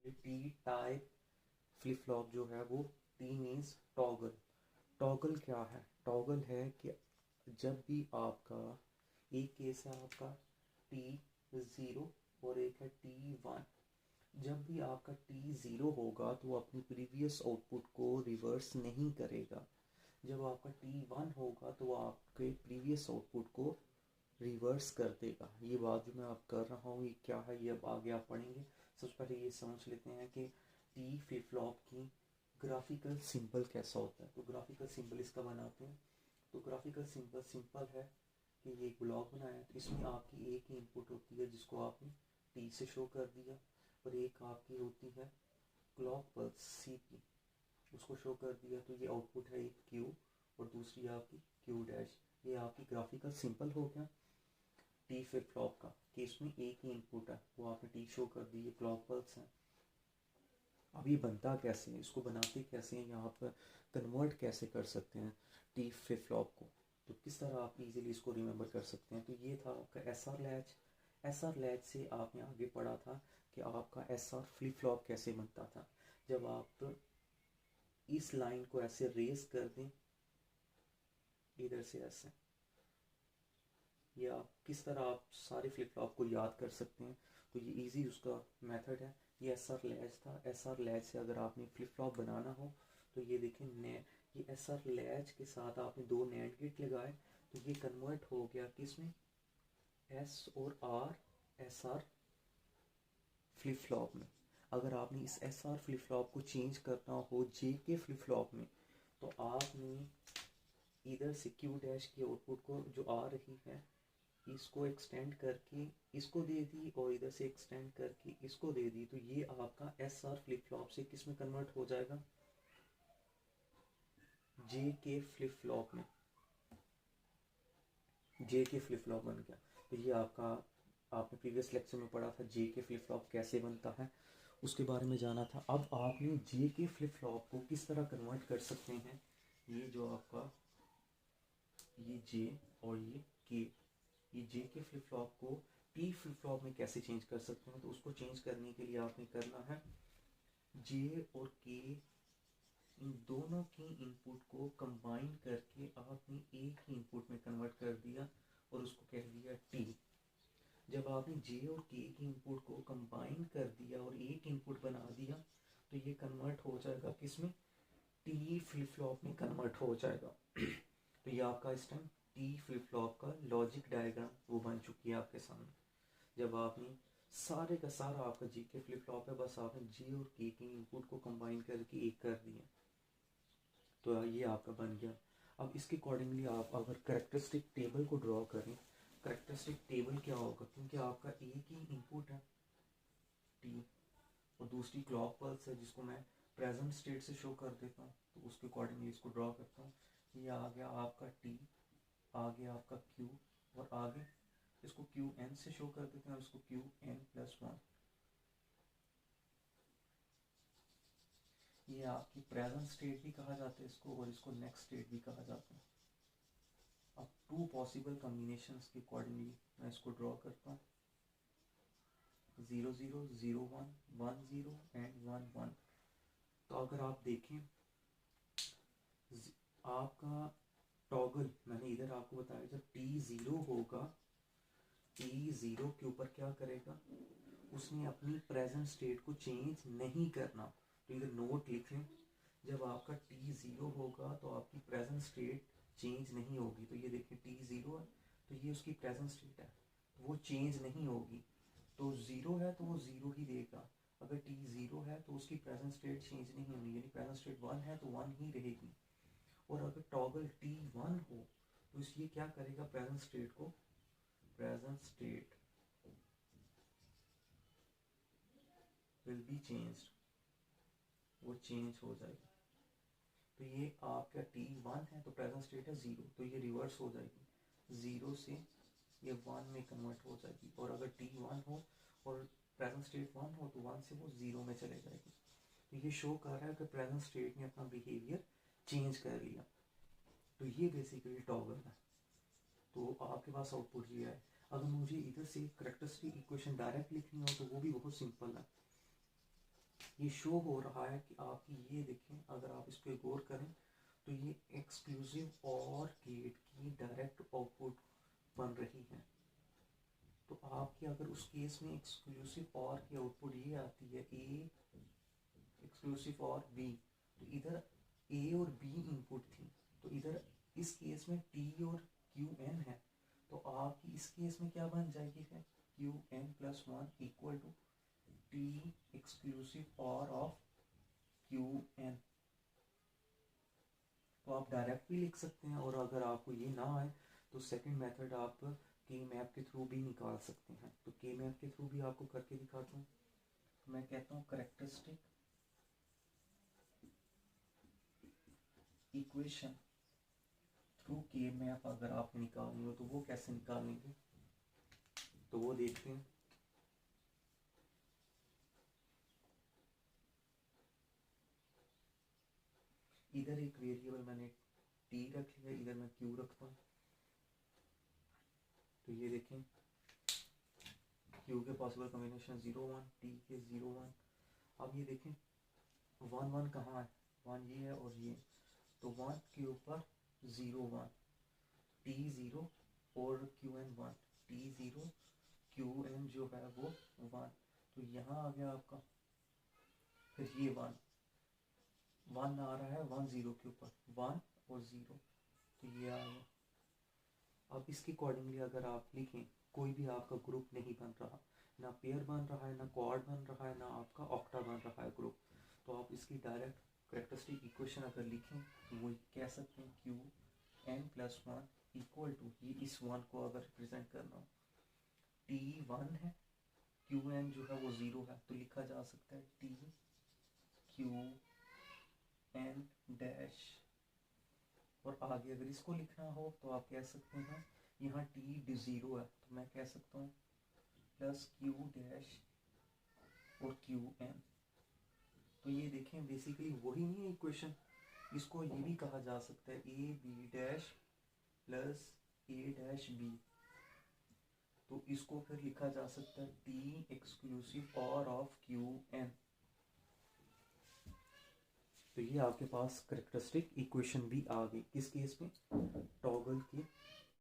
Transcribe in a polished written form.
T type flip flop जो है वो टी मीन्स टॉगल। टॉगल क्या है? टॉगल है कि जब भी आपका एक केस है आपका टी ज़ीरो और एक है टी वन। जब भी आपका टी ज़ीरो होगा तो वो अपनी प्रीवियस आउटपुट को रिवर्स नहीं करेगा। जब आपका टी वन होगा तो वो आपके प्रीवियस आउटपुट को रिवर्स कर देगा। ये बात जो मैं आप कर रहा हूँ ये क्या है, ये अब आगे आप पढ़ेंगे। सबसे पहले ये समझ लेते हैं कि टी फ्लिप फ्लॉप की ग्राफिकल सिंबल कैसा होता है। तो ग्राफिकल सिंबल इसका बनाते हैं। तो ग्राफिकल सिंबल सिंपल है कि ये एक ब्लॉक बनाया है, तो इसमें आपकी एक ही इनपुट होती है जिसको आपने टी से शो कर दिया, और एक आपकी होती है क्लॉक पल्स सी की, उसको शो कर दिया। तो ये आउटपुट है एक क्यू और दूसरी आपकी क्यू डैश। ये आपकी ग्राफिकल सिंबल हो गया टी फ्लिप फ्लॉप का, कि इसमें एक ही इनपुट है, वो आपने टी शो कर दी, ये क्लॉक पल्स है। अब ये बनता कैसे है, इसको बनाते कैसे हैं, यहाँ पर कन्वर्ट कैसे कर सकते हैं टी फ्लिप फ्लॉप को, तो किस तरह आप इजीली इसको रिमेंबर कर सकते हैं। तो ये था आपका S R latch. S R latch से आपने आगे पढ़ा था कि आपका एस आर फ्लिप फ्लॉप कैसे बनता था। जब आप इस लाइन को ऐसे रेस कर दें इधर से ऐसे, ये आप किस तरह आप सारे फ्लिप फ्लॉप को याद कर सकते हैं। तो ये इजी उसका मेथड है। ये एस आर लैच था। एस आर लैच से अगर आपने फ्लिप फ्लॉप बनाना हो तो ये देखें ये एस आर लैच के साथ आपने दो नैंड गेट लगाए, तो ये कन्वर्ट हो गया किसमें, एस और R, S R flip flop में। अगर आपने इस एस आर फ्लिप फ्लॉप को चेंज करना हो जे के फ्लिप फ्लॉप में, तो आपने इधर से क्यू डैश की आउटपुट को जो आ रही है इसको एक्सटेंड करके इसको दे दी, और इधर से एक्सटेंड करके इसको दे दी, तो ये आपका एस आर फ्लिप फ्लॉप से किस में कन्वर्ट हो जाएगा, जे के फ्लिप फ्लॉप में। जे के फ्लिप फ्लॉप बन गया। तो ये आपका आपने प्रीवियस लेक्चर में पढ़ा था जे के फ्लिप फ्लॉप कैसे बनता है, उसके बारे में जाना था। अब आपने जे के फ्लिप फ्लॉप को किस तरह कन्वर्ट कर सकते हैं, ये जो आपका ये जे और ये के, ये जे के फ्लिप फ्लॉप को टी फ्लिप फ्लॉप में कैसे चेंज कर सकते हैं। तो उसको चेंज करने के लिए आपने करना है जे और के, इन दोनों की इनपुट को कंबाइन करके आपने एक ही इनपुट में कन्वर्ट कर दिया और उसको कह दिया टी। जब आपने जे और के की इनपुट को कंबाइन कर दिया और एक इनपुट बना दिया, तो ये कन्वर्ट हो जाएगा किसमें, टी फ्लिप फ्लॉप में कन्वर्ट हो जाएगा। तो ये आपका इस टाइम टी फ्लिप फ्लॉप का लॉजिक डायग्राम वो बन चुकी है आपके सामने। जब आपने सारे का सारा आपका जी के फ्लिप फ्लॉप है, बस आपने जे और के की इनपुट को कंबाइन करके एक कर दिया, तो ये आपका बन गया। अब इसके अकॉर्डिंगली आप अगर करेक्टरिस्टिक टेबल को ड्रॉ करें, करेक्टरिस्टिक टेबल क्या होगा, क्योंकि आपका एक ही इनपुट है टी और दूसरी क्लॉक पल्स है जिसको मैं प्रेजेंट स्टेट से शो कर देता हूँ, तो उसके अकॉर्डिंगली इसको ड्रॉ करता हूँ। ये आ गया आपका टी, आगे आपका क्यू, और आगे इसको क्यू एन से शो कर देते हैं और इसको क्यू एन प्लस वन। ये आपकी प्रेजेंट स्टेट भी कहा जाता है इसको, और इसको नेक्स्ट स्टेट भी कहा जाता है। अब टू पॉसिबल कॉम्बिनेशंस के अकॉर्डिंगली मैं इसको ड्रॉ करता हूँ, 0 0 0 1 1 0 एंड 1 1। तो अगर आप देखें आपका टॉगल, मैंने इधर आपको बताया जब टी ज़ीरो होगा, टी ज़ीरो के ऊपर क्या करेगा, उसने अपनी प्रेजेंट स्टेट को चेंज नहीं करना। तो इधर नोट लिख लें, जब आपका टी ज़ीरो होगा तो आपकी प्रेजेंट स्टेट चेंज नहीं होगी। तो ये देखिए टी ज़ीरो है, तो ये उसकी प्रेजेंट स्टेट है, तो वो चेंज नहीं होगी। तो ज़ीरो है तो वो ज़ीरो ही देगा। अगर टी ज़ीरो है तो उसकी प्रेजेंट स्टेट चेंज नहीं होगी, यानी प्रेजेंट स्टेट वन है तो वन ही रहेगी। और अगर टॉगल टी वन हो तो इसलिए क्या करेगा, प्रेजेंट स्टेट को, present state will be changed, वो चेंज हो जाएगी। तो ये आपका टी वन है तो प्रेजेंट स्टेट है ज़ीरो, तो ये रिवर्स हो जाएगी, ज़ीरो से ये वन में कन्वर्ट हो जाएगी। और अगर टी वन हो और प्रेजेंट स्टेट वन हो तो वन से वो ज़ीरो में चले जाएगी। तो ये शो कर रहा है कि प्रेजेंट स्टेट ने अपना बिहेवियर चेंज कर लिया। तो ये बेसिकली टॉगल है। तो आपके पास आउटपुट ये है। अगर मुझे इधर से करेक्टरिस्टिक इक्वेशन डायरेक्ट लिखनी हो तो वो भी बहुत सिंपल है। ये शो हो रहा है कि आपकी, ये देखें अगर आप इस पर गौर करें तो ये एक्सक्लूसिव और गेट की डायरेक्ट आउटपुट बन रही है। तो आपकी अगर उस केस में एक्सक्लूसिव और की आउटपुट ये आती है ए एक्सक्लूसिव और बी, तो इधर ए और बी इनपुट थी, तो इधर इस केस में टी और क्यू एन है, तो आपकी इस केस में क्या बन जाएगी फिर, Q N plus one equal to T exclusive और ऑफ क्यू एन। तो आप डायरेक्ट भी लिख सकते हैं, और अगर आपको ये ना आए तो सेकंड मेथड आप के मैप के थ्रू भी निकाल सकते हैं। तो के मैप के थ्रू भी आपको करके दिखाता हूँ। मैं कहता हूँ करेक्टरिस्टिक इक्वेशन थ्रू के मैप अगर आप निकालनी हो तो वो कैसे निकालेंगे, तो वो देखते हैं। इधर एक वेरिएबल मैंने टी रख लिया, इधर मैं क्यू रखता हूँ। तो ये देखें क्यू के पॉसिबल कॉम्बिनेशन 0 1, टी के 0 1। अब ये देखें 1 1 कहाँ है, 1 ये है और ये, तो 1 के ऊपर 0 1, टी 0 और Q N 1, T 0 Q N जो है वो 1। तो यहाँ आ गया आपका, फिर ये 1 1 आ रहा है 1 0 के ऊपर, 1 और 0, तो ये आ गया। अब इसके अकॉर्डिंगली अगर आप लिखें, कोई भी आपका ग्रुप नहीं बन रहा, ना पेयर बन रहा है, ना क्वाड बन रहा है, ना आपका ऑक्टा बन रहा है ग्रुप, तो आप इसकी डायरेक्ट करेक्टरिस्टिक इक्वेशन अगर लिखें तो वो कह सकते हैं Q N plus one equal to, ये इस वन को अगर रिप्रेजेंट करना हो, टी 1 है, क्यू एन जो है वो 0 है, तो लिखा जा सकता है टी क्यू एन डैश। और आगे अगर इसको लिखना हो तो आप कह सकते हैं, यहाँ टी 0 है तो मैं कह सकता हूँ प्लस क्यू डैश और क्यू एन। तो ये देखें बेसिकली वही नहीं है इक्वेशन, इसको ये भी कहा जा सकता है A B dash plus A dash B. तो इसको फिर लिखा जा सकता है टी एक्सक्लूसिव और ऑफ क्यू एन। तो ये आपके पास करेक्टरिस्टिक इक्वेशन भी आ गई किस केस में, टॉगल के